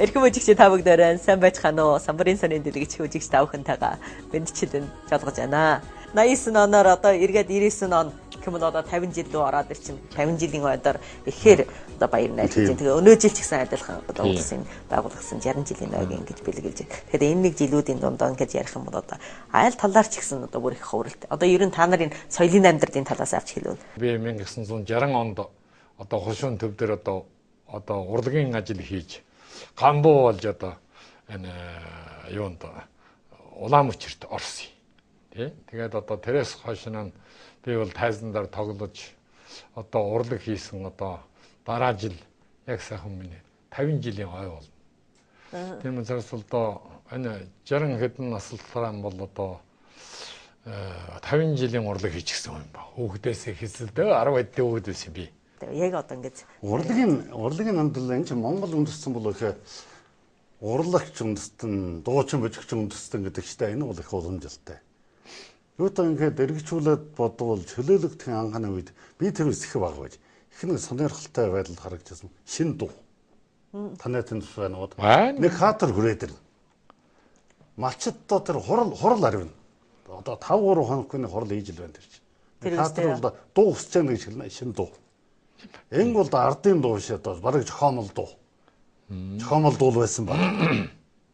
Эрхэм үжигч та бүгдээрээ сайн байцгаана уу? Самбарын сонин дэлгэч үжигч та бүхэнтэйгээ мэдчилэн жолгож байна. 89 оноор одоо эргээд 99 он гэх юм бол одоо 50 жил рүү ороод ирчин. 50 жилийн ойдоор ихээр одоо баяр найрлаж байна. Тэгээ өнөө жил ч гэсэн адилхан одоо улсын байгуулагдсан 60 жилийн ойг ингэж бэлгэлж байна. Тэгэхээр энэ нэг жилүүдийн дунд ингэж ярих юм бол одоо айл талаар ч гэсэн одоо бүр их хөврөлт. Одоо ер нь та нарын соёлын амьдралын талаас авч хэлвэл би 1960 онд одоо хошуун төв дээр одоо урлагийн ажил хийж гамбуу болж одоо энэ юунд улаан мөчөрт орсон. Тий? Тэгээд одоо тэрээс хойш нь би бол тайзандар тоглож одоо урлаг хийсэн одоо дараа жил яг сайхан миний 50 жилийн ой болно. Тийм учраас одоо энэ 60 хэдэн наслалтараа бол одоо 50 жилийн урлаг хийчихсэн юм ба. Хүүхдээсээ хэсэлдээ 10 хэдэн хүүхдээс би. Яг одоо ингэж урлагийн амьдрал энэ чинь Монгол үндэстэн бол их урлагч үндэстэн, дуучин божигч үндэстэн гэдэг чтэй энэ бол их уламжлалтай. Юутай ингээд эргэжүүлээд бодвол чөлөөлөгдсөн анхны үед би тэрс их баг байж их нэг сонирхолтой байдалд харагдсан шин дуу. Танай тэнд байна уу? Нэг хатар хүрээд ирнэ. Малчдаа тэр хурал арвна. Одоо 5-3 хоногны хурал хийж л байна тэр чинь. Хатар бол дуу өсч байгаа гэж хэлнэ шин дуу. Энэ бол ардын дуу шээ одоо бараг жохомол дуу. Жохомол дуу байсан баг.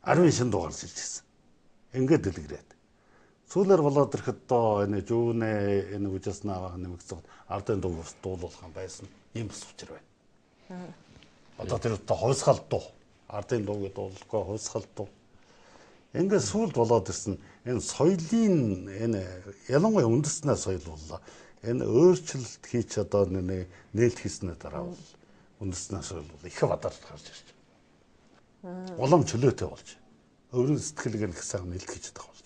10 шин дуу гарч ирчихсэн. Ингээд дэлгэрээд. Сүүлээр болоод ирэхэд одоо энэ жүүнэ энэ үжиснаа нэмэгцэн ардын дуу дуулуулах юм байсан. Ийм бас учир байна. Одоо тэр одоо хойсгал дуу. Ардын дууг дуулахгүй хойсгал дуу. Ингээд сүүлд болоод ирсэн энэ соёлын энэ ялангуяа үндэснээ соёл боллоо. Энэ өөрчлөлт хийч одоо нээлт хийснээр дараа бол үндэснээ соёл бол их бадарч гарч ирж байна. Улам чөлөөтэй болж, өөрийн сэтгэлийг их сайн нээлт хийж чадах болж.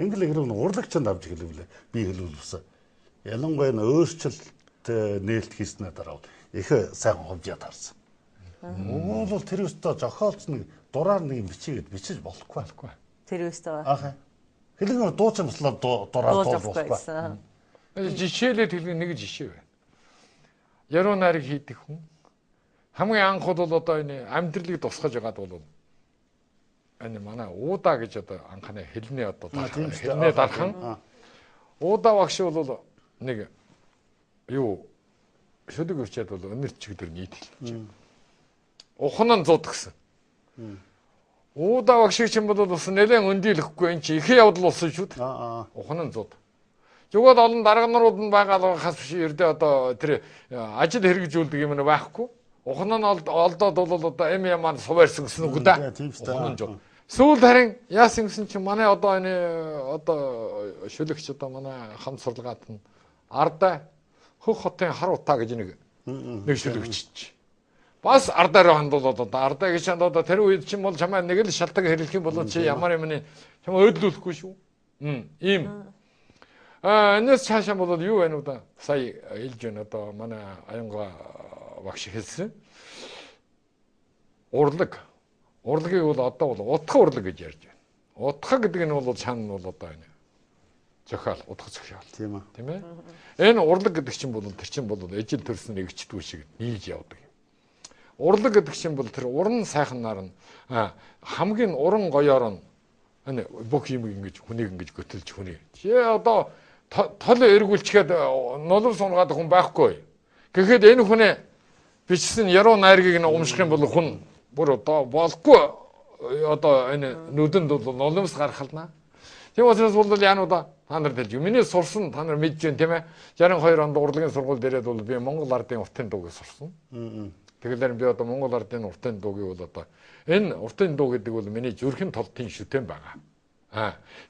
Ингээл хэрэг урлагчанд авч хэлвэл би хэлүүлсэн. Ялангуяа энэ өөрчлөлт нээлт хийснээр дараа бол их сайн ховж ядарсан. Уул бол тэр өстө зохиолч нэг дураар нэг бичиж болохгүй. Тэр өстө. Ахаа. Хэлэг дуучин туслаад дураар дуулахгүй. Жишээлээд хэлэх нэг жишээ байна. Яруу найраг хийдэг хүн хамгийн анх бол одоо энэ амьдралыг тусгаж байгаад бол энэ манай уудаа гэж одоо анхны хэлний одоо хэлний дархан уудаа багш бол нэг юу шүлэг өчөөд бол өнөр чигдэр нийтэлж. Ухаан нь зуд гсэн. Уудаа багш чинь бол бас нэлээд өндийлэхгүй энэ чи их явдал болсон шүү дээ. Ухаан нь зуд. Зүгөөд олон дарга нарууд нь байгаа хас биш эрдээ одоо тэр ажил хэрэгжүүлдэг юм байхгүй. Ухаан нь олдоод бол одоо маань суваарсан гэсэн үг да. Ухаан нь жоо. Сүүл харин яасан гэсэн чинь манай одоо энэ одоо шүлэгч одоо манай хамт сурлагаат нь ардаа хөх хотын хар утаа гэж нэг шүлэгч. Бас ардаараа хандуулаад одоо ардаа гэж одоо тэр үед чинь бол чамаа нэг л шалтгаан хэрэглэх юм бол чи ямар юм чамаа өдлүүлэхгүй шүү. Ийм энэс цаашаа бол юу байна уу да? Сая хэлж байна одоо манай аянга багш хэлсэн. Урлагийг бол одоо бол утга урлаг гэж ярьж байна. Утга гэдэг нь бол чан нь бол одоо энэ зохиол, утга зохиол. Тийм ээ. Энэ урлаг гэдэг чинь бол тэр чинь бол ижил төрсөн нэгчдгүй шиг нийлж явдаг юм. Урлаг гэдэг чинь бол тэр уран сайхнаар нь хамгийн уран гоёор нь энэ бүх юм ингэж хүнийг ингэж götөлж хүнийг. Чи одоо тол эргүүлчихэд нулимс унгаад хүн байхгүй. Гэхдээ энэ хүнээ бичсэн яруу найргийг нь умших юм бол хүн бүр одоо болохгүй одоо энэ нүдэнд бол нулимс гарахлаа. Тийм учраас бол яануу да та нар хэлж миний сурсан та нар мэдж байна тийм ээ. 62 онд урлагийн сургууль дээрээ бол би Монгол ардын уртын дууг сурсан. Тэгэхээр би одоо Монгол ардын уртын дуугийг бол одоо энэ уртын дуу гэдэг бол миний зүрхэн толтын шүтэн байгаа.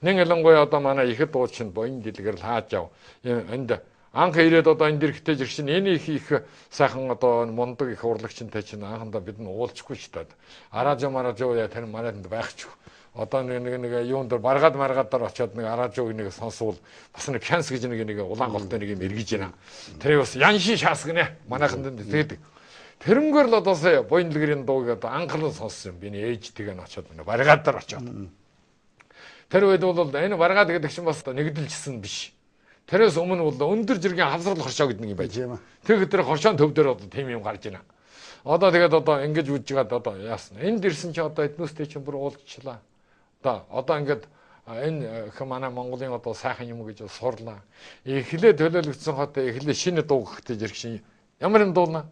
Нэг ялангуяа одоо манай ихэд дуучин боён дэлгэрэл хааж яв. Энд анх ирээд одоо энэ дэрхтэй жиргшин энэ их сайхан одоо мундаг их урлагчтай чинь анхандаа бид нь уулзахгүй ч таад. Аражо яа тэр манайд байхч. Одоо нэг юунд баргаад дор очиод нэг аражог нэг сонсвол бас нэг шанс гэж нэг улаан голтой нэг юм эргэж байна. Тэр бас яншин шаас гинэ манайханд тэгээд тэрнгээр л одоо сая боён дэлгэрийн дууг одоо анхлан сонссон. Биний ээжтэйг нь очиод баргаад дор очиод. Тэр үед бол энэ баргаад гэдэг чинь бас нэгдэлжсэн биш. Тэрээс өмнө бол өндөр жиргийн хавсрал хоршоо гэдэг нэг юм байж. Тэгэхээр тэр хоршоон төв дээр бол тийм юм гарч байна. Одоо тэгээд одоо ингэж үжигээд одоо яасан. Энд ирсэн чи одоо этностэй чинь бүр уулзчлаа. Одоо ингээд энэ их манай Монголын одоо сайхан юм гэж сурлаа. Эхлээ төлөөлөгдсөн хот эхлээ шинэ дуу гэхтэй зэрэг шин ямар юм дуулна?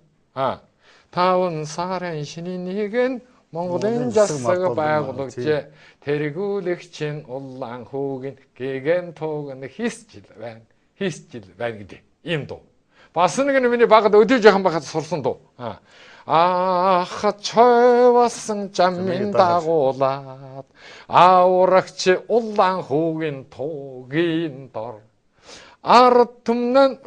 Таван сарын шинийн нэгэн Монголын засаг байгуулагч тэргүүлэгч улаан хүүгийн гэгэн тугн хийсчил байна. Хийсчил байна гэдэг ийм дуу. Бас нэг нь миний багад өдөө жоохон байхад сурсан дуу. Ах чойвасан жамын дагуулад аурагч улаан хүүгийн тугийн дор ард түмнэн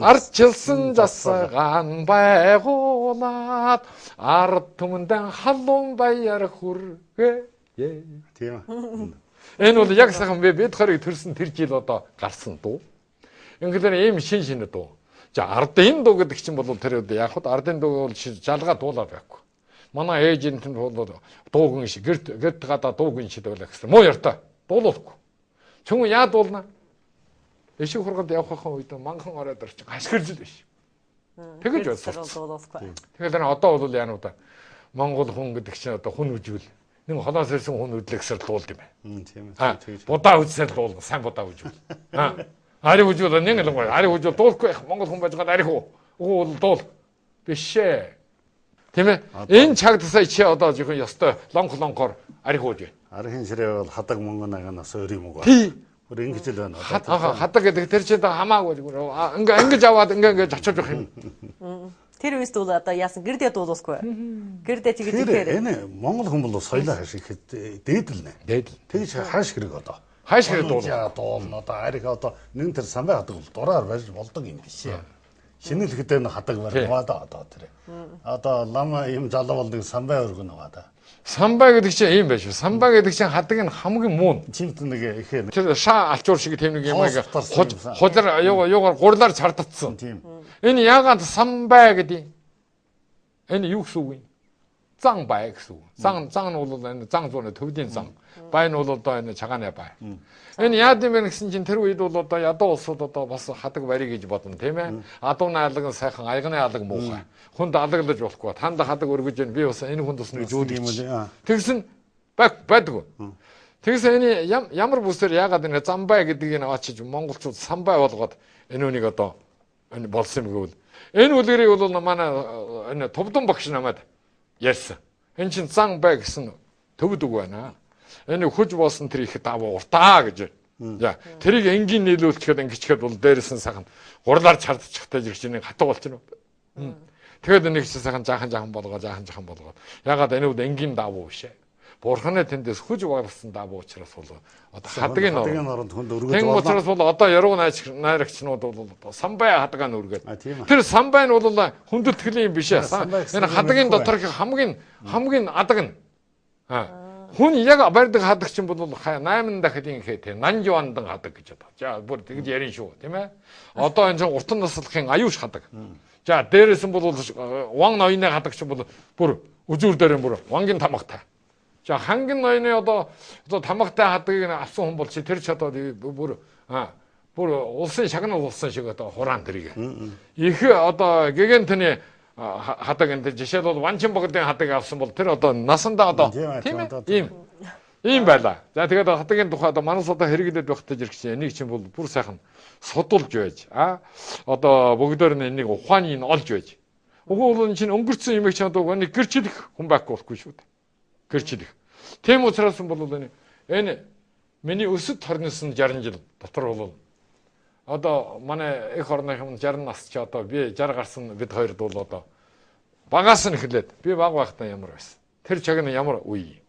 арчилсан засагаан байгуулад ард түмэндэн халуун баяр хүргээ. Тийм үү. Энэ бол яг сайхан бид хоёрыг төрсөн тэр жил одоо гарсан дуу. Ингээд ийм шин дуу. За ардын дуу гэдэг чинь бол тэр яг хад ардын дуу бол жалгаа дуулаад байхгүй. Манай ээжийнт нь бол дуугын шиг гэрт гадаа дуугын шиг байлаа гэсэн. Муу ярта дуулахгүй. Чүн яа дуулна? Эшиг хурганд явахын үед манхан ороод ирчих ашиглаж биш. Тэгэж бодсон. Тэгэхээр одоо бол яа нүдэ Монгол хүн гэдэг чинь одоо хүн үжил. Нэг холоос ирсэн хүн үдлэгсэр дуулд юм байна. Тийм үү. Будаа үжсэл дуулна, сайн будаа үжил. Ари үжил нэг л гоо. Ари үжил дуулахгүй Монгол хүн байж байгаа ари хөө. Уул дуул. Бишээ. Тийм ээ. Энэ цагт сая чи одоо жоохон ёстой лонхоор ари хөөж байна. Архийн ширээ бол хадаг мөнгөнагаас өөр юм уу? Өөр ингэж л байна. Хадаг гэдэг тэр чинь хамаагүй ингэж аваад ингэж очиж явах юм. Тэр үест бол одоо яасан гэрдээ дуулахгүй. Гэрдээ тэгээд ихээр. Энэ Монгол хүн бол соёлоо хашигхэд дээдэл нэ. Дээдэл. Тэгж хааш хэрэг одоо. Хааш хэрэг дуулна. Дуулна одоо ариг одоо нэг тэр самбай хадаг бол дураар барьж болдог юм биш ээ. Шинэлгэдээ н хадаг барьгаа одоо тэр. Одоо лама юм залуу бол нэг самбай өргөнө байгаа. Самбай гэдэг чинь ийм байж. Самбай гэдэг чинь хадаг нь хамгийн муу. Чимт нэг ихээ. Тэр шаа алчуур шиг тийм нэг юм аа хожир юугаар гурлаар чардцсан. Тийм. Энэ яагаад самбай гэдэг? Энэ юу гэсэн үг юм? Зан бай гэсэн үг. Зан нь бол энэ зан зүүн төвдийн зан. Бай нь бол одоо энэ чагааны бай. Энэ яад юм бэ гэсэн чинь тэр үед бол одоо ядуу улсууд одоо бас хадаг барь гэж бодно тийм ээ. Адуун алаг нь сайхан, аягны алаг муухай. Хүнд алаглаж болохгүй. Танд хадаг өргөж байна. Би бас энэ хүнд усны зүүлж. Тэгсэн байдгүй. Тэгсэн энэ ямар бүсээр яагаад энэ замбай гэдгийг аваачиж монголчууд самбай болгоод энэ үнийг одоо энэ болсон юм гэвэл энэ үлгэрийг бол манай энэ товдон багш намайг ярьсан. Энэ чинь зан бай гэсэн төвд үг байна. Энэ хөж болсон тэр их даваа уртаа гэж. За тэрийг энгийн нийлүүлчихэд ингэчихэд бол дээрээс нь сайхан гурлаар чардчихтай зэрэг чинь хатуу болчихно. Тэгээд нэг чинь сайхан жаахан болгоо. Ягаад энэ үед энгийн давуу бишээ. Бурханы тэндээс хөж барсан давуу учраас бол одоо хадгийн оронд хүнд өргөж байна. Тийм учраас бол одоо яруу найрагчнууд бол самбай хадгаа нүргээд. Тэр самбай нь бол хүндэтгэлийн юм биш ээ. Энэ хадгийн доторх хамгийн адаг нь. Хүн яг барьдаг хадагч юм бол 8 дахиадын ихээ нанжуандан хадаг гэж одоо. За бүр тэгж ярин шүү тийм ээ. Одоо энэ уртан наслахын аюуш хадаг. За дээрээс нь бол ван ноёны хадагч бол бүр үзүүр дээр бүр вангийн тамагтай. За хангин ноёны одоо тамагтай хадгийг авсан хүн бол чи тэр ч одоо бүр улсын шагнал улсын шиг одоо хураан тэрийг. Их одоо гэгэнтний хадаг энэ жишээл бол ванчин богдын хадаг авсан бол тэр одоо насандаа одоо тийм ээ ийм байла. За тэгээд хадгийн тухай одоо манас одоо хэрэглээд байхдаа зэрэг чинь энийг чинь бол бүр сайхан судулж байж одоо бүгдээр нь энийг ухааныг олж байж. Уггүй бол энэ чинь өнгөрцөн юм чинь одоо нэг гэрчлэх хүн байхгүй болохгүй шүү дээ. Гэрчлэх. Тийм учраас бол энэ миний өсөд хорноос нь 60 жил дотор бол одоо манай их орныхын 60 нас ч одоо би 60 гарсан бид хоёрд бол одоо багаас нь эхлээд би баг байхдаа ямар байсан. Тэр цаг нь ямар үе.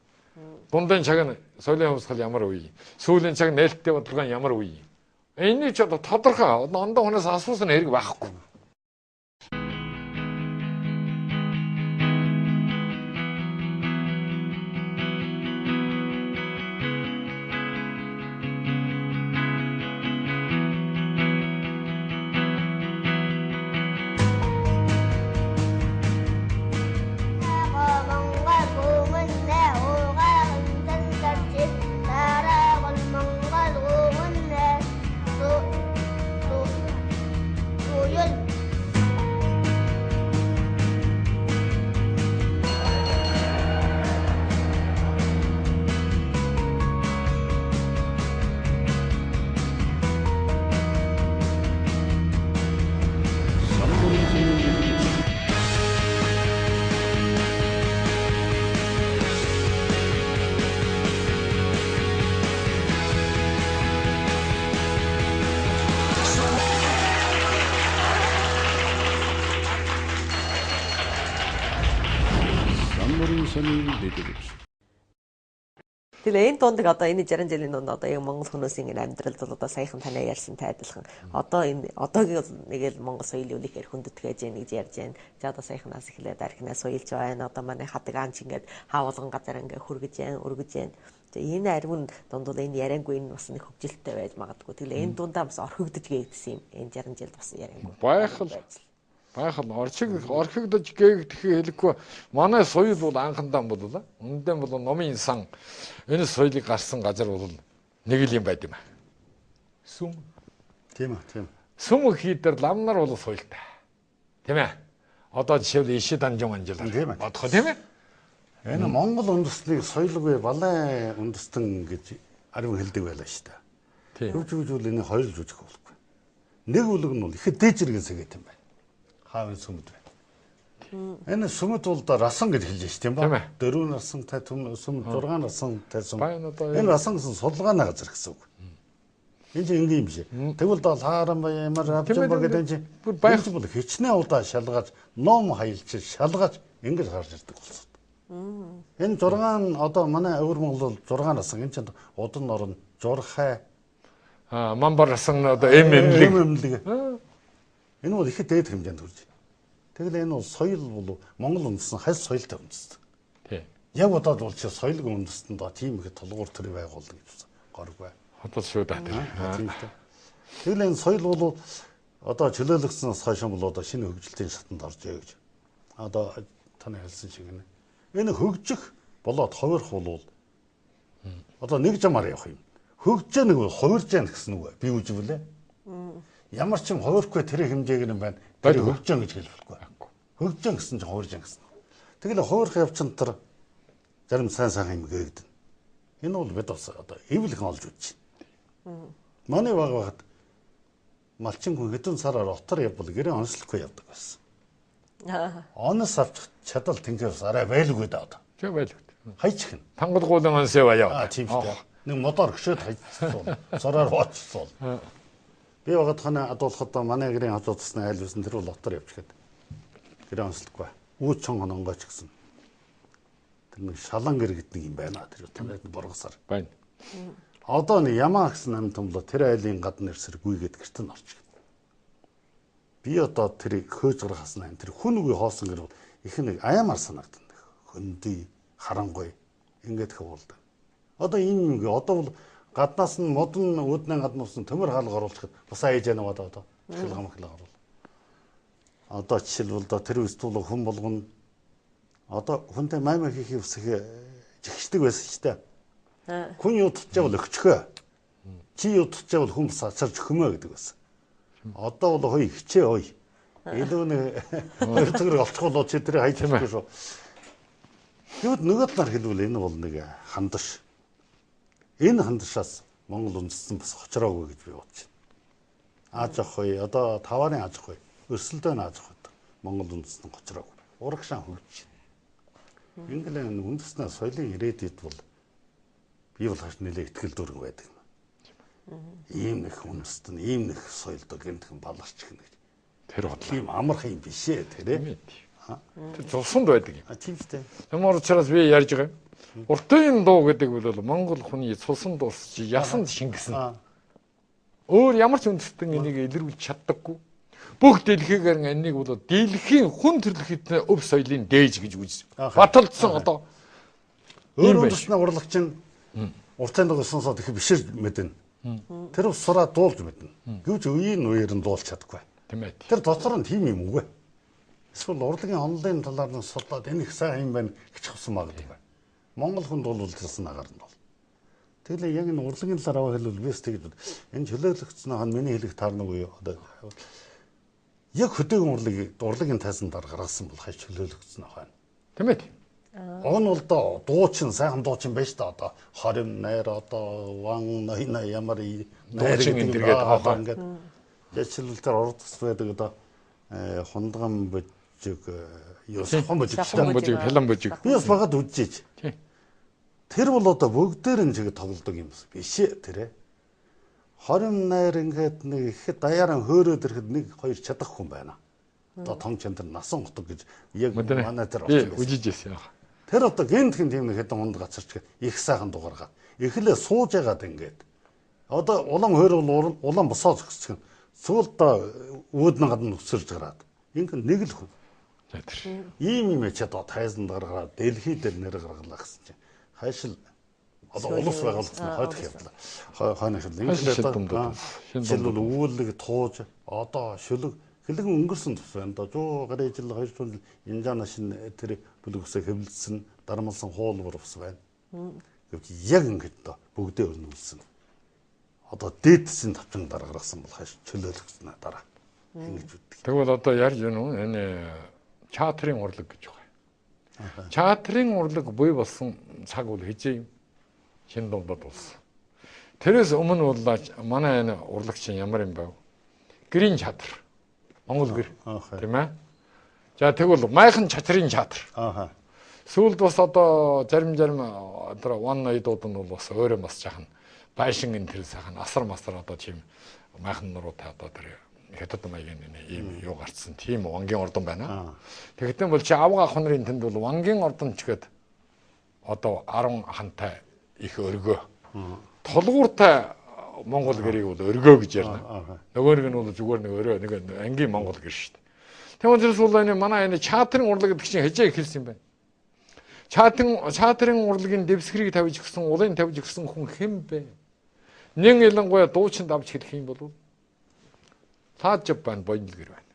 Дундын цаг нь соёлын хувьсгал ямар үе. Сүүлийн цаг нээлттэй бодлого ямар үе. Энийг ч одоо тодорхой ондоо хүнээс асуусан хэрэг байхгүй. Yun. сонин дэдэж. Тэгээ энэ дундыг одоо энэ 60 жилийн дунд одоо яг Монгол хүмүүсийн амьдралд бол одоо саяхан танаа ярьсантай адилхан одоо энэ одоогийн нэг л Монгол соёлын үнэхээр хүндэтгэж яах гэж ярьж байна. За одоо саяханаас эхлээд архинаа соёлж байна. Одоо манай хадаг анч ингээд хаавалган газар ингээд хүргэж байна, өргөж байна. Тэгээ энэ ариун дунд бол энэ яриангүй энэ бас нэг хөвжилттэй байж магадгүй. Тэгээ энэ дундаа бас орхигдож гээдсэн юм. Энэ 60 жилд бас яриангүй. Байхад орхигдож гээгдэх хэлэхгүй манай соёл бол анхандаа боллоо. Үндэн бол номын сан энэ соёлыг гарсан газар бол нэг л юм байд юм аа. Сүм. Тийм үү. Сүм хийдэр лам нар бол соёлтой. Тийм ээ. Одоо жишээл иши данжин анжилаа. Бодох тийм ээ. Энэ Монгол үндэснийг соёлгүй балай үндэстэн гэж ариун хэлдэг байлаа шүү дээ. Хөвж бол энэ хоёул жүжиг болохгүй. Нэг үлэг нь бол ихэд дээжрэгэн сэгэт юм байна. Хаавын сүмд байна. Энэ сүмд бол да расан гэж хэлж шүү дээ юм ба. 4 насантай сүм 6 насантай сүм. Энэ расан гэсэн судалгааны газар гэсэн үг. Энэ чинь ингийн юм шиг. Тэгвэл да хаарам ямар авчсан ба гэдэг чинь байх бол хичнээн удаа шалгаж, ном хаялж, шалгаж ингэж гарч ирдэг болсон. Энэ 6 одоо манай өвөр Монгол 6 насан энэ чинь удан орон журхай мамбар расан одоо эмэмлэг. Энэ бол ихэд дээд хэмжээнд хүрч байна. Тэгэл энэ бол соёл бол Монгол үндэстэн хальс соёлтой үндэстэн. Тийм. Яг удаад бол чи соёлгүй үндэстэн доо тийм их толгуур төрөй байгуулдаг гэж горгүй. Одоо шүү дээ. Тэгэл энэ соёл бол одоо чөлөөлөгснөөс хойш бол одоо шинэ хөгжилтийн шатанд орж ие гэж. Одоо таны хэлсэн шиг энэ хөгжих болоод хувирах бол одоо нэг жамаар явах юм. Хөгжиж нэг хувирж яах гэсэн үг бий үживлээ. Ямар ч юм хувирахгүй тэр хэмжээг нь байна. Тэр хөгжөн гэж хэлбэхгүй. Хөгжөн гэсэн чинь хувирж гэсэн. Тэгэл хувирах явцсан тэр зарим сайн юм гээгдэн. Энэ бол бид бас одоо эвлэхэн олж үзэж байна. Манай багт малчин хүн хэдэн сараар отор явбал гэрээ онцлохгүй явдаг байсан. Онос авчих чадал тэнгээс арай байлгүй даа одоо. Тийм байлгүй. Хайчих нь. Тангадгуулын онсоо баяа. Тийм шүү. Нэг мотор хөшөөд хайцсан. Сороор хооцсон. Би багт хана адуулахад манай гэрийн хажуудсны айл байсан тэр бол отор явчихад. Гэрээ онцлохгүй. Үүд чон хононгооч гэсэн. Тэр нэг шалан гэр гэдэг юм байна. Тэр танад боргосаар. Байна. Одоо нэг ямаа гэсэн амт томлоо тэр айлын гадна нэрсэр гүйгээд гэртэн орчих. Би одоо тэр хөөж гаргахаас нь тэр хүн үгүй хоосон гэр бол их нэг аяамаар санагдана. Хөндөй, харангуй ингээд хөвөлдөг. Одоо энэ одоо бол гаднаас нь модон үүднээ гаднаас нь төмөр хаалга оруулчихад бас аяж яана одоо шилгам хлаг оруул. Одоо жишээлбэл одоо тэр үстүүл хүн болгоно одоо хүнтэй маймаа хийх үсэх жигшдэг байсан ч та. Хүн юу тутчаавал өгчхөө. Чи юу тутчаавал хүн сацарч хөмөө гэдэг байсан. Одоо бол хой хичээ ой. Илүү нэг өртгөр олчихвол чи тэр хайчихгүй шүү. Тэгвэл нөгөө талаар хэлвэл энэ бол нэг хандаш. Энэ хандашаас Монгол үндэстэн бас хоцроогүй гэж би бодож байна. Ааж ахгүй одоо таварын ааж ахгүй өрсөлдөөн ааж ахгүй Монгол үндэстэн хоцроогүй. Урагшаа хөгжиж байна. Инглинд үндэстэн соёлын ирээдүйд бол би бол хаш нэлээ ихтгэл дүүрэн байдаг. Ийм нэг үндэстэн, ийм нэг соёлд гэнтхэн баларч гэнэ гэж. Тэр бодлоо. Тийм амархан юм биш ээ тэрэ. Тэр цусанд байдаг юм. Тийм шүү дээ. Ямар учраас би ярьж байгаа юм. Уртын дуу гэдэг бол Монгол хүний цусанд усч ясанд шингэсэн. Өөр ямар ч үндэстэн энийг илэрүүлж чаддаггүй. Бүх дэлхийгээр энийг бол дэлхийн хүн төрөлхтний өв соёлын дээж гэж үзсэн. Баталдсан одоо өөр үндэстэн урлагч нь уртын дуу сонсоод их бишэр мэднэ. Тэр усраа дуулж мэднэ. Гэвч үеийн үеэр нь дуулж чадахгүй. Тийм ээ. Тэр дотор нь тийм юм үгүй. Эсвэл урлагийн онлайн талаар нь судлаад энэ их сайн юм байна гэж хавсан магадгүй. Монгол хүнд бол тэрсэн агарна бол. Тэгэлээ яг энэ урлагийн талаар аваа хэлвэл бис тэгж энэ чөлөөлөгчсөн хан миний хэлэх таарна уу одоо яг хөдөөгөн урлагийн тайсан дараа гаргасан бол хай чөлөөлөгчсөн хаана. Тийм ээ. Он бол дуучин сайхан дуучин байж та одоо 20 найр одоо ван ноёна ямар дуучин энтергээд одоо ингээд жишээлбэл тэр урд тус байдаг одоо хундган божиг юу хон божиг филм божиг би бас багад үдчихэж тэр бол одоо бүгдээр нь чиг тоглодог юм биш ээ тэрэ 20 найр ингээд нэг ихэд даяараа хөөрөөд ирэхэд нэг хоёр чадах хүн байна одоо том чандар насан утга гэж яг манай тэр үжижсэн яа. Тэр одоо гентхэн тийм нэг хэдэн хонд гацарч их сайхан дугаарга. Эхлээ сууж яагаад ингээд. Одоо улам хойрол улам босоо зөксөх. Сүүлдээ өөднө гадна өсөрж гараад. Ингээд нэг л хүн. Ийм юм ч одоо тайзанд гаргаад дэлхий дээр нэр гаргалаа гэсэн чинь. Хайшил одоо улс байгуулсан хойд явлаа. Хойноос ингээд одоо шилбэл үүлэг тууж одоо шүлэг хилэгэн өнгөрсөн тус байна. Одоо жоо гараа жил 2 жил инжаана шин тэр бүлгүсээ хэвлэлсэн дармалсан хуулбар ус байна. Гэвч яг ингээд одоо бүгдээ өрнүүлсэн. Одоо дээдсийн тавчин дараа гаргасан бол хаш чөлөөлөгсөн дараа. Ингэж үтдэг. Тэгвэл одоо ярьж байна уу? Энэ чатрын урлаг гэж байгаа. Чатрын урлаг буй болсон цаг бол хизээ шин дундад болсон. Тэрээс өмнө бол манай энэ урлагч ямар юм бэ? Гэрийн чатар. Монгол гэр. Тийм ээ. За тэгвэл майхан чатрын чатар. Сүүлд бас одоо зарим одоо ван найдууд нь бол бас өөрөө бас жахан байшин энэ тэр сайхан асар масар одоо тийм майхан нуруутай одоо тэр хятад маягийн ийм юу гарцсан тийм вангийн ордон байна. Тэгэхдээ бол чи авга ах нарын тэнд бол вангийн ордон ч гээд одоо 10 хантай их өргөө. Толгууртай Монгол гэрийг бол өргөө гэж ярина. Нөгөө нэг нь бол зүгээр нэг өрөө нэг ангийн Монгол гэр шүү дээ. Тэгвэл зэрс бол энэ манай энэ чатрын урлаг гэдэг чинь хэзээ эхэлсэн юм бэ? Чатрын урлагийн дэвсгэрийг тавьж гисэн, улын тавьж гисэн хүн хэн бэ? Нэн ялангуяа дуучинд авч хэлэх юм бол Таажб байна, Буяндлгэр байна.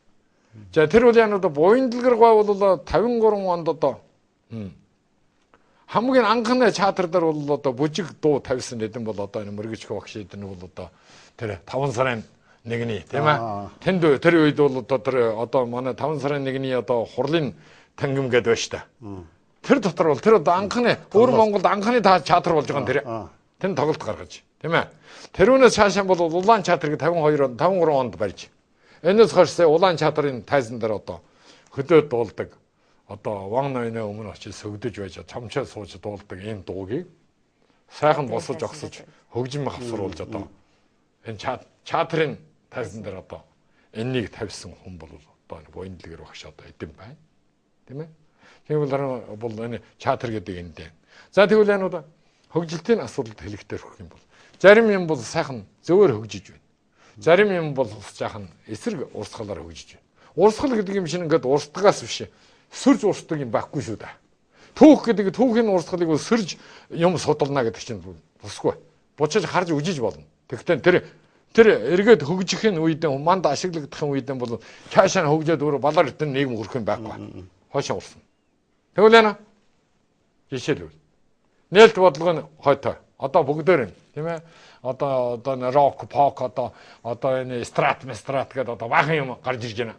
За тэр үеийн одоо Буяндлгэр гой бол 53 онд одоо хамгийн анхны чатар дээр бол одоо бүжиг дуу тавьсан хэдэн бол одоо энэ мөргөчх багш хэдэн бол одоо тэр 5 сарын 1-ний тийм ээ. Тэнд тэр үед бол одоо манай 5 сарын 1-ний одоо хурлын тангим гэдэг байна шүү дээ. Тэр дотор бол тэр одоо анхны өөр Монголд анхны чатар болж байгаа юм тэр. Тэнд тоглолт гаргаж тийм ээ. Тэрүүнээс цаашаа бол улаан чатарыг 52 53 онд барьж. Энэс хойшсоо улаан чатрын тайзан дээр одоо хөдөө дуулдаг. Одоо ван ноёны өмнө очиж сөгдөж байж чамчаа сууж дуулдаг ийм дуугийг сайхан босож огсож хөгжим хавсруулж одоо энэ чатрын тайзан дээр одоо энэнийг тавьсан хүн бол одоо Буяндлгэр багш одоо эдэн байна. Тийм ээ. Тэгвэл бол энэ чатар гэдэг энэ дээ. За тэгвэл энэ одоо хөгжилтийн асуудалд хэлэхдээ өгөх юм бол зарим юм бол сайхан зөөр хөгжиж байна. Зарим юм бол жаахан эсрэг урсгалаар хөгжиж байна. Урсгал гэдэг юм шиг ингээд урсдгаас биш сөрж урсдаг юм байхгүй шүү дээ. Түүх гэдэг түүхийн урсгалыг бол сөрж юм судална гэдэг чинь бусгүй. Буцаж харж үжиж болно. Тэгвэл тэр эргээд хөгжихийн үед манд ашиглагдахын үед бол цаашаа хөгжөөд өөр балар итэн нийгэм хөрөх юм байхгүй. Хойшоо урсна. Тэгвэл яана? Жишээлбэл нээлт бодлого нь хойтой. Одоо бүгдээр юм, тийм ээ. Одоо рок, пок одоо энэ страт гэдэг одоо баахан юм гарч ирж байна.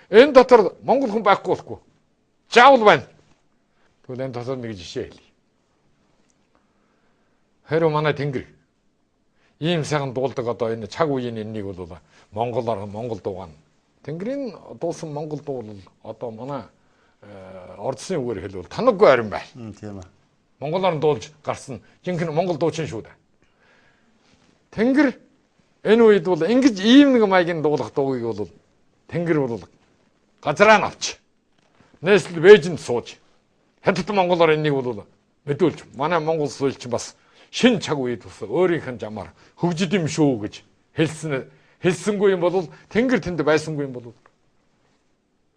Энэ дотор монгол хүн байхгүй болохгүй. Заавал байна. Тэгвэл энэ дотор нэг жишээ хэлье. Хэрэв манай тэнгэр ийм сайхан дуулдаг одоо энэ цаг үеийн энэнийг бол монгол дуугаана. Тэнгэрийн дуулсан монгол дуу бол одоо манай ордсны үгээр хэлбэл танаггүй харин байна. Тийм ээ. Монголоор дуулж гарсан жинхэнэ монгол дуучин шүү дээ. Тэнгэр энэ үед бол ингэж ийм нэг маягийн дуулах дуугийг бол тэнгэр бол газраа навч. Нийслэл Бээжинд сууж хятад монголоор энийг бол мэдүүлж манай монгол суульч бас шин цаг үед бас өөрийнх нь замаар хөгжид юм шүү гэж хэлсэнгүй юм бол тэнгэр тэнд байсангүй юм бол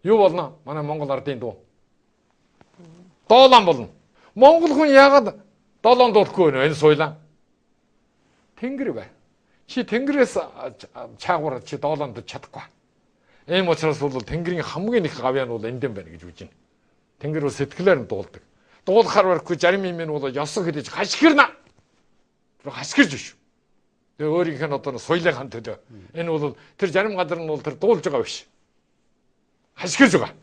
юу болно? Манай монгол ардын дуу. Доолан болно. Монгол хүн яагаад доолон дуулахгүй вэ? Энэ суйлаа. Тэнгэр бай. Чи тэнгэрээс чаагуур чи доолонд чадахгүй. Ийм учраас бол тэнгэрийн хамгийн их гавьяа нь бол эндэн байна гэж үжин. Тэнгэр бол сэтгэлээр нь дуулдаг. Дуулахаар барихгүй зарим юм нь бол ёсог хэлж хашгирна. Тэр хашгирж биш. Тэгээ өөрийнх нь одоо суйлын төдөө. Энэ бол тэр зарим газар нь бол тэр дуулж байгаа биш. Хашгирж байгаа.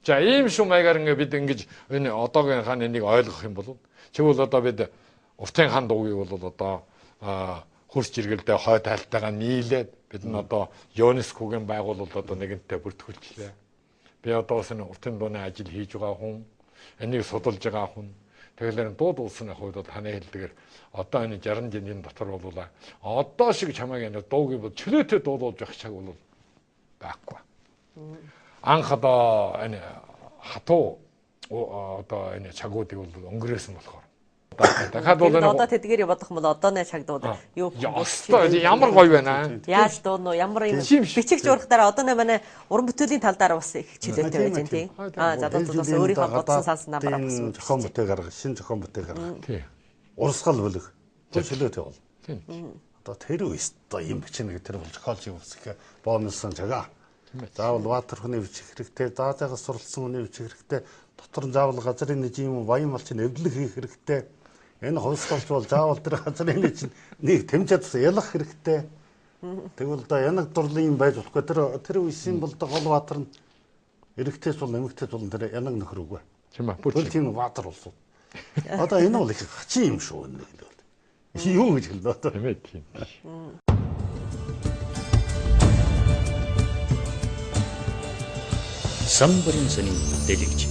За ийм шүү маягаар ингээд бид ингэж энэ одоогийн хаан энийг ойлгох юм бол чигвэл одоо бид Уртын хаан дуугийг бол одоо хурц жиргэлдээ хой талтайгаа нийлээд бид нь одоо ЮНЕСКО-гийн байгуулалт одоо нэгэнтээ бүртгүүлчихлээ. Би одоо энэ Уртын дууны ажил хийж байгаа хүн, энийг судалж байгаа хүн. Тэгэхээр дууд улсны хувьд бол таны хэлдгээр одоо энэ 60 жилийн дотор бол одоо шиг чамайг энэ дуугийг бол чөлөөтэй дуулуулж явах чаг бол байхгүй. Анх одоо энэ хатуу одоо энэ чагуудыг бол өнгөрөөсөн болохоор. Дахиад бол одоо тэдгээрийг бодох юм бол одооны чагд бол юу ямар гоё байна. Яаж дуунуу ямар юм бичиг журахтаараа одооны манай уран бүтээлийн тал дээр бас их чөлөөтэй байж байна тийм. Залуучууд бас өөрийнхөө бодсон санснаа гаргасан. Зохион бүтээл гаргах, шинэ зохион бүтээл гаргах. Тийм. Урсгал бүлэг. Чөлөөтэй бол. Тийм. Одоо тэр үест одоо юм бичнэ тэр бол зохиолч юм ус их бонусын чагаа. Заавал ватер хүний бичих хэрэгтэй, заазаагаас суралцсан хүний бичих хэрэгтэй, дотор нь заавал газрын нэг юм баян малч нэвдлэг хийх хэрэгтэй. Энэ хувьсгалч бол заавал тэр газрын нэг чинь нэг тэмцээд ялах хэрэгтэй. Тэгвэл да янаг дурлын юм байж болохгүй. Тэр үеийн бол гол ватер нь эрэгтэйс бол эмэгтэйс бол тэр янаг нөхөр үгүй. Тийм ээ. Бүр тийм ватер болсон. Одоо энэ бол их хачин юм шүү нэг л. Юу гэж хэлнэ одоо. Тийм ээ. Тийм. Самбарын сонин дэлгэж.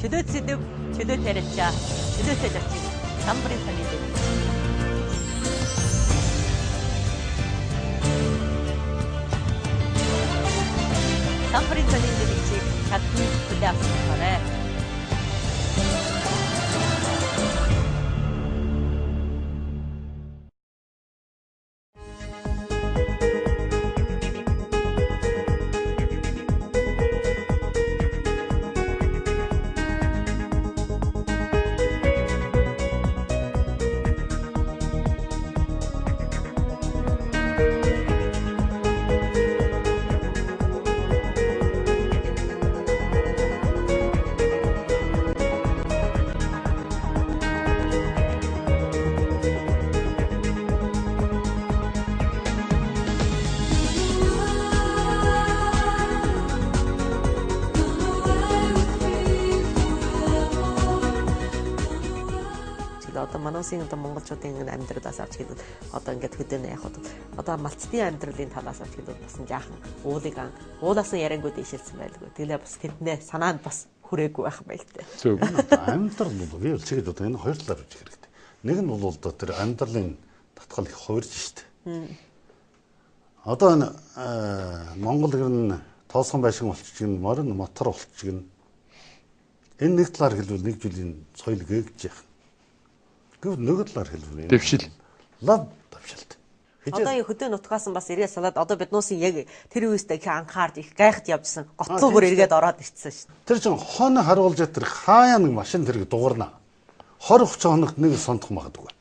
Чөлөөт сэдв, чөлөөт яриачаа, чөлөөтэй зочин самбарын сонин дэлгэж. Самбарын сонин дэлгэжийг чадсан хүлээ авсан байна. Манайсын одоо монголчуудын амьдралаас авч хэлбэл одоо ингээд хөдөөнө яг одоо малцдын амьдралын талаас авч хэлбэл бас жаахан уулаас нь яриангууд ишэлсэн байлгүй. Тэглээ бас тэднээ санаанд бас хүрээгүй байх байл тэ. Зөв. Амьдрал бол би бол чигэд одоо энэ хоёр талаар үзэх хэрэгтэй. Нэг нь бол одоо тэр амьдралын татгал их хувирж штэ. Одоо энэ Монгол гэр нь тоосгон байшин болчихгин, морин мотор болчихгин. Энэ нэг талаар хэлбэл нэг жилийн соёл гээгдэж яах. Гэвь нөгөө талаар хэлбэл дэвшил. Лав давшилт. Одоо энэ хөдөө нутгаас нь бас ирээ салаад одоо бид нуусын яг тэр үестэй их анхаард их гайхад явжсан. Готлуугаар эргээд ороод ирсэн шин. Тэр чинь хонь харуулж тэр хаяа нэг машин тэрэг дуурна. 20-30 хоногт нэг сондох магадгүй.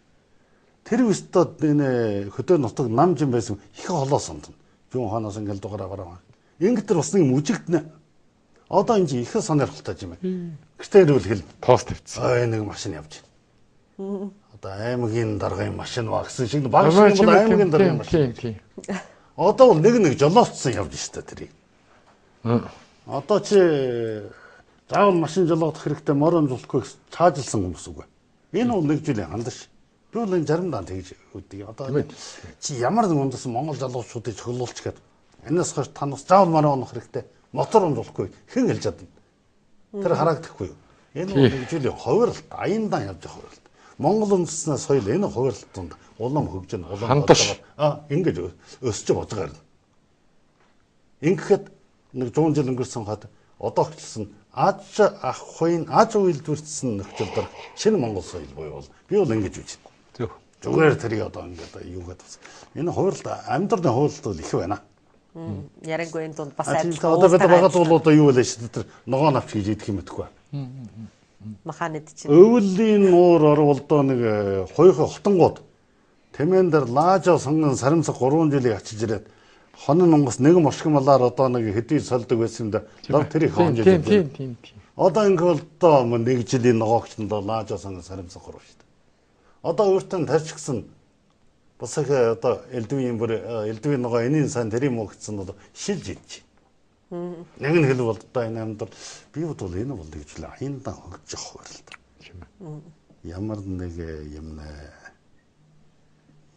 Тэр үестэд энэ хөдөө нутаг нам жин байсан их холоо сондно. Юун хоноос ингээл дугаараа. Ингээд тэр бас нэг мүжигдэнэ. Одоо энэ чинь их сонирхолтой юм байна. Гэтэ ирвэл хэл пост тавьчихсан. Нэг машин явж. Одоо аймгийн даргын машин ба гэсэн шиг баг шиг бол аймгийн даргын машин. Тийм. Одоо бол нэг жолоочсон явж штэ тэрийг. Одоо чи заавал машин жолоодох хэрэгтэй морон зулхгүй цаажилсан хүмүүс үгүй. Энэ бол нэг жилийн хандаш. Би бол энэ заримдаа тэгж үдгийг. Одоо чи ямар нэг үндэс Монгол залуучуудыг цоглуулч гээд энэс хойш танаас заавал морон унах хэрэгтэй. Мотор унахгүй хэн хэлж чадна. Тэр харагдахгүй юу? Энэ бол нэг жилийн хувиралт, аяндаа явж байгаа хувиралт. Монгол үндэснээ соёл энэ хувиралтанд улам хөгжин улам ингэж өсөж бодгоор. Ингэхэд нэг 100 жил өнгөрсөн хад одоо ч Аз ахын Аз үйлдвэрчсэн нөхцөлдөр шинэ Монгол соёл буюу бол би бол ингэж үз. Зөв. Зүгээр тэрийг одоо ингээд юугаад бас. Энэ хувиралт амьдралын хувиралт бол их байна. Яриангүй энэ дунд бас адилхан. Одоо бид багад бол одоо юу вэ шүү дээ. Ногоо навч гэж идэх юм байтгүй. Маханад чинь. Өвлийн нуур орволдоо нэг хоёрын хотонгууд тэмээн дээр лаажаа сонгон сарамсаг 3 жилийг ачиж ирээд хонон монгос нэг мошгмалаар одоо нэг хэдий солдог байсан юм да. Тэр их хон жил. Тийм. Одоо ингээд одоо нэг жилийн ногоогч нь лаажаа сонгон сарамсаг 3 шүү дээ. Одоо өөртөө тарчгсан бас их одоо элдвийн ногоо энийн сан тэрийн муу гэсэн одоо шилж идэж. Нэг нь хэлбэл одоо энэ амьдрал би бол энэ бол гэж л аяндаа хөгжих хувиралт. Ямар нэг юм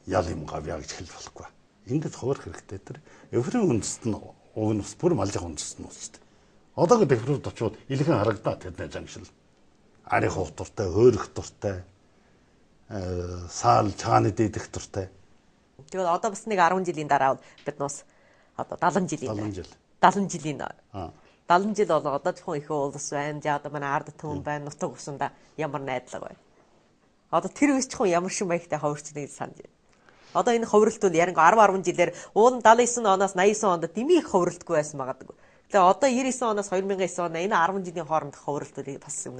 ял юм гавьяа гэж хэл болохгүй. Ингээд хувирах хэрэгтэй тэр эврийн үндэст нь уг нь бүр малжих үндэст нь шүү дээ. Одоогийн технологид очиод илхэн харагдаа тэрний жамшил. Ари хух дуртай, хөөрөх дуртай, саал чааны дийдэх дуртай. Тэгээд одоо бас нэг 10 жилийн дараа бид нус одоо 70 жилийн 70 жилийн 70 жил болоо одоо зөвхөн их улс байна. За одоо манай ард түмэн байна. Нутаг усанда ямар найдлага байна. Одоо тэр үеч зөвхөн ямар шин маягтай ховрчныг санаж байна. Одоо энэ ховролт бол яринг 10 жилээр уун 79 оноос 89 онд дэмий их ховролтгүй байсан магадгүй. Тэгээ одоо 99 оноос 2009 он энэ 10 жилийн хооронд ховролт үл бас юм.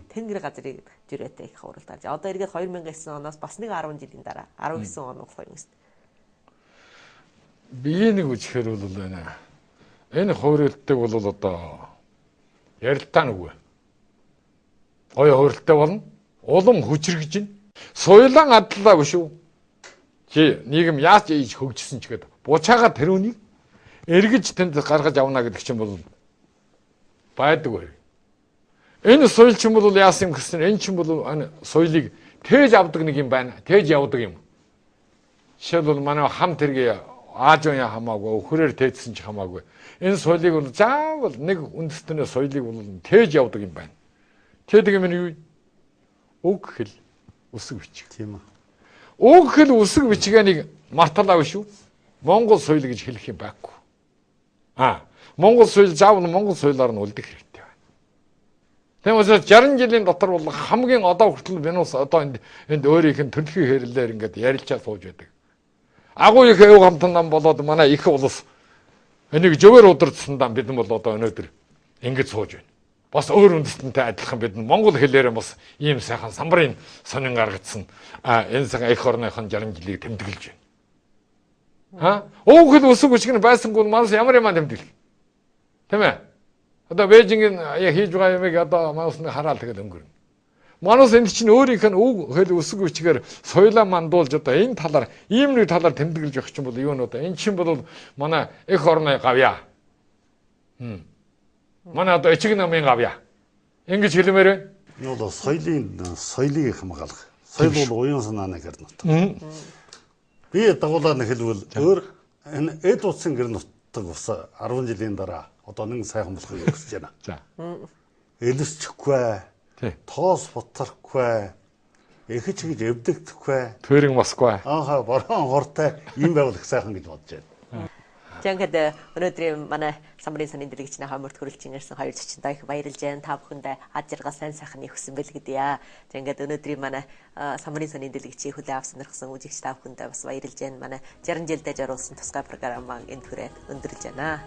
Тэнгэр газрын жирээтэй их ховролт болж. Одоо эргээд 2009 оноос бас нэг 10 жилийн дараа 19 он болох юм шүү. Би нэг үжихээр бол байна. Энэ ховролтыг бол одоо ярилтаа нүггүй. Гоё ховролттой болно. Улам хүчрэгж байна. Суйлан адлаа биш үү? Чи нийгэм яаж ийж хөгжсөн ч гэдэг. Буцаага тэрүүнийг эргэж тэнд гаргаж авна гэдэг чинь бол байдаггүй. Энэ соёл чинь бол яасан юм гэсэн энэ чинь бол соёлыг тээж авдаг нэг юм байна. Тээж явдаг юм. Жишээлбэл манай хам тэргээ аажууя хамаагүй, өхрээр тээжсэн ч хамаагүй. Энэ соёлыг бол заавал нэг үндэстний соёлыг бол тээж явдаг юм байна. Тээдэг юм нь юу? Үг хэл үсэг бичиг. Тийм үү. Үг хэл үсэг бичгээнийг марталаа биш үү? Монгол соёл гэж хэлэх юм байхгүй. Монгол соёл заавал монгол соёлоор нь үлдэх хэрэгтэй байна. Тийм учраас 60 жилийн дотор бол хамгийн одоо хүртэл Венус одоо энд өөрийнх нь төрөлхийн хэрлэлээр ингээд ярилцаа сууж байдаг. Агуу их эв хамтан нам болоод манай их улс энийг зөвөр удирдсандаа бид бол одоо өнөөдөр ингэж сууж байна. Бас өөр үндэстэнтэй адилхан бид монгол хэлээрээ бас ийм сайхан самбарын сонин гаргацсан энэ сайхан их орныхон 60 жилийг тэмдэглэж байна. Үг хэл үсэг бичиг нь байсангүй манас ямар юм тэмдэглэх. Тийм ээ. Одоо Бээжингийн хийж байгаа юмыг одоо манас нэг хараад тэгэл өнгөрнө. Манас энд чинь өөрийнх нь үг хэл үсэг бичгээр соёлоо мандуулж одоо энэ талаар ийм нэг талаар тэмдэглэж явах чинь бол юу нэ одоо энэ чинь бол манай их орны гавья. Манай одоо эцэг намын гавья. Ингэж хэлмээр байна. Энэ бол соёлыг хамгаалах. Соёл бол уян санааны гэр нутаг. Би дагуулаар нь хэлбэл өөр энэ эд утсын гэр нутаг ус 10 жилийн дараа одоо нэг сайхан болохыг хүсэж байна. За. Элсчихгүй. Тоос бутархгүй. Эхэж гэж эвдэгдэхгүй. Төрийн Москва. Борхон хортой ийм байвал их сайхан гэж бодож байна. Тэгэхэд өнөөдрийн манай самбарын санийн дэлгэцний хамарт хөрөлж ирсэн хоёр зочиндоо их баярлж байна. Та бүхэндээ ад жаргал сайн сайхны хүсэн бэлгэдье. Тэгэхэд өнөөдрийн манай самбарын санийн дэлгэцийн хүлээн авсан нэрхсэн үзэгч та бүхэндээ бас баярлж байна. Манай 60 жилдээ зориулсан тусгай програм маань энэ түрээ өндөрлж байна.